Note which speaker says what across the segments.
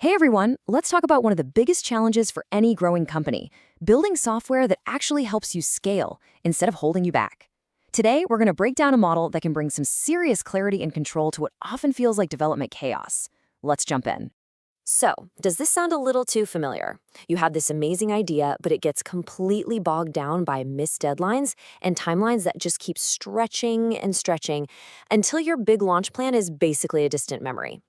Speaker 1: Hey everyone, let's talk about one of the biggest challenges for any growing company, building software that actually helps you scale instead of holding you back. Today, we're going to break down a model that can bring some serious clarity and control to what often feels like development chaos. Let's jump in.
Speaker 2: So, does this sound a little too familiar? You have this amazing idea, but it gets completely bogged down by missed deadlines and timelines that just keep stretching and stretching until your big launch plan is basically a distant memory.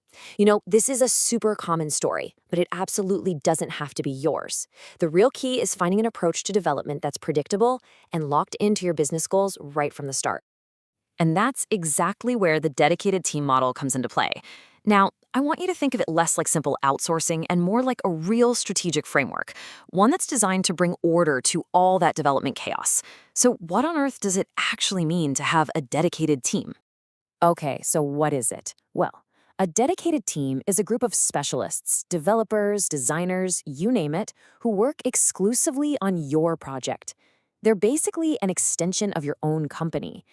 Speaker 2: This is a super common story, but it absolutely doesn't have to be yours. The real key is finding an approach to development that's predictable and locked into your business goals right from the start.
Speaker 1: And that's exactly where the dedicated team model comes into play. Now, I want you to think of it less like simple outsourcing and more like a real strategic framework, one that's designed to bring order to all that development chaos. So what on earth does it actually mean to have a dedicated team?
Speaker 2: Okay, so what is it? Well, a dedicated team is a group of specialists, developers, designers, you name it, who work exclusively on your project. They're basically an extension of your own company.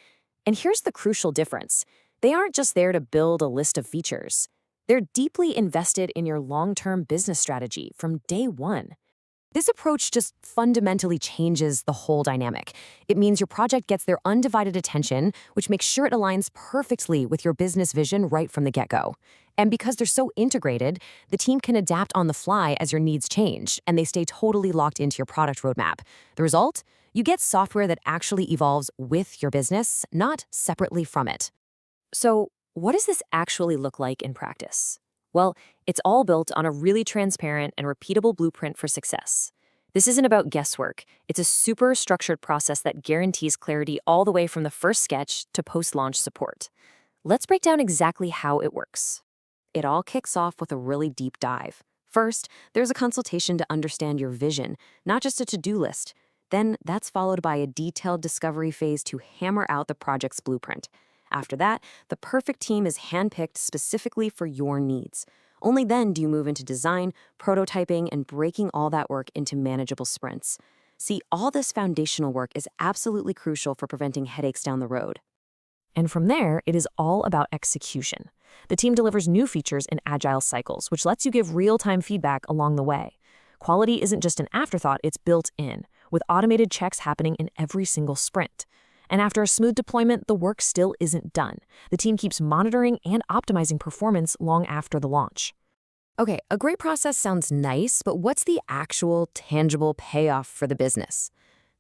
Speaker 2: And here's the crucial difference. They aren't just there to build a list of features. They're deeply invested in your long-term business strategy from day one.
Speaker 1: This approach just fundamentally changes the whole dynamic. It means your project gets their undivided attention, which makes sure it aligns perfectly with your business vision right from the get-go. And because they're so integrated, the team can adapt on the fly as your needs change, and they stay totally locked into your product roadmap. The result? You get software that actually evolves with your business, not separately from it.
Speaker 2: So, what does this actually look like in practice? Well, it's all built on a really transparent and repeatable blueprint for success. This isn't about guesswork. It's a super structured process that guarantees clarity all the way from the first sketch to post-launch support. Let's break down exactly how it works. It all kicks off with a really deep dive. First, there's a consultation to understand your vision, not just a to-do list. Then that's followed by a detailed discovery phase to hammer out the project's blueprint. After that, the perfect team is handpicked specifically for your needs. Only then do you move into design, prototyping, and breaking all that work into manageable sprints. See, all this foundational work is absolutely crucial for preventing headaches down the road.
Speaker 1: And from there, it is all about execution. The team delivers new features in agile cycles, which lets you give real-time feedback along the way. Quality isn't just an afterthought, it's built in, with automated checks happening in every single sprint. And after a smooth deployment, the work still isn't done. The team keeps monitoring and optimizing performance long after the launch. Okay, a great process sounds nice, but what's the actual, tangible payoff for the business?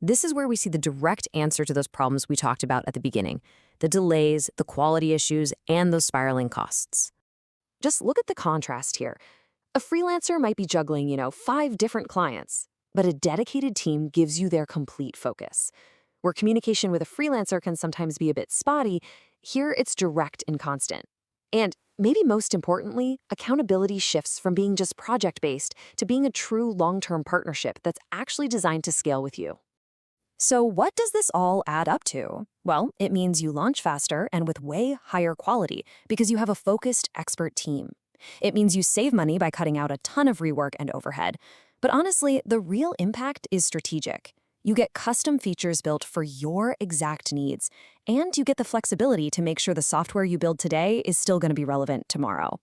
Speaker 1: This is where we see the direct answer to those problems we talked about at the beginning: the delays, the quality issues, and those spiraling costs. Just look at the contrast here. A freelancer might be juggling, 5 different clients, but a dedicated team gives you their complete focus. Where communication with a freelancer can sometimes be a bit spotty, here it's direct and constant. And maybe most importantly, accountability shifts from being just project-based to being a true long-term partnership that's actually designed to scale with you. So what does this all add up to? Well, it means you launch faster and with way higher quality because you have a focused expert team. It means you save money by cutting out a ton of rework and overhead. But honestly, the real impact is strategic. You get custom features built for your exact needs, and you get the flexibility to make sure the software you build today is still going to be relevant tomorrow.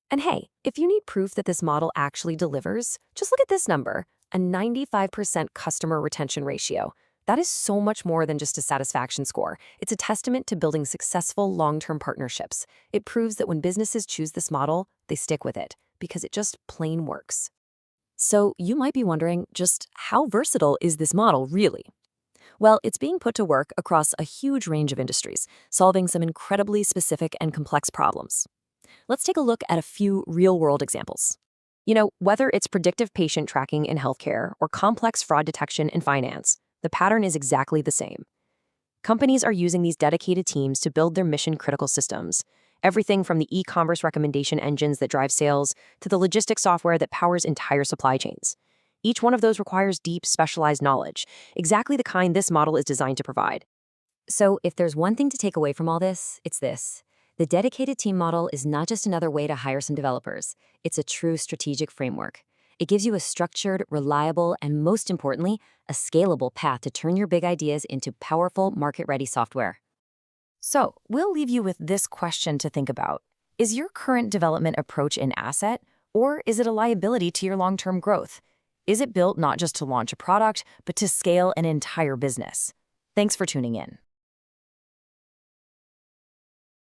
Speaker 1: And hey, if you need proof that this model actually delivers, just look at this number, a 95% customer retention ratio. That is so much more than just a satisfaction score. It's a testament to building successful long-term partnerships. It proves that when businesses choose this model, they stick with it, because it just plain works. So you might be wondering, just how versatile is this model really? Well, it's being put to work across a huge range of industries, solving some incredibly specific and complex problems. Let's take a look at a few real-world examples. Whether it's predictive patient tracking in healthcare or complex fraud detection in finance, the pattern is exactly the same. Companies are using these dedicated teams to build their mission-critical systems. Everything from the e-commerce recommendation engines that drive sales to the logistics software that powers entire supply chains. Each one of those requires deep, specialized knowledge, exactly the kind this model is designed to provide. So if there's one thing to take away from all this, it's this. The dedicated team model is not just another way to hire some developers. It's a true strategic framework. It gives you a structured, reliable, and most importantly, a scalable path to turn your big ideas into powerful, market-ready software. So, we'll leave you with this question to think about. Is your current development approach an asset,
Speaker 2: Or is it a liability to your long-term growth? Is it built not just to launch a product, but to scale an entire business? Thanks for tuning in.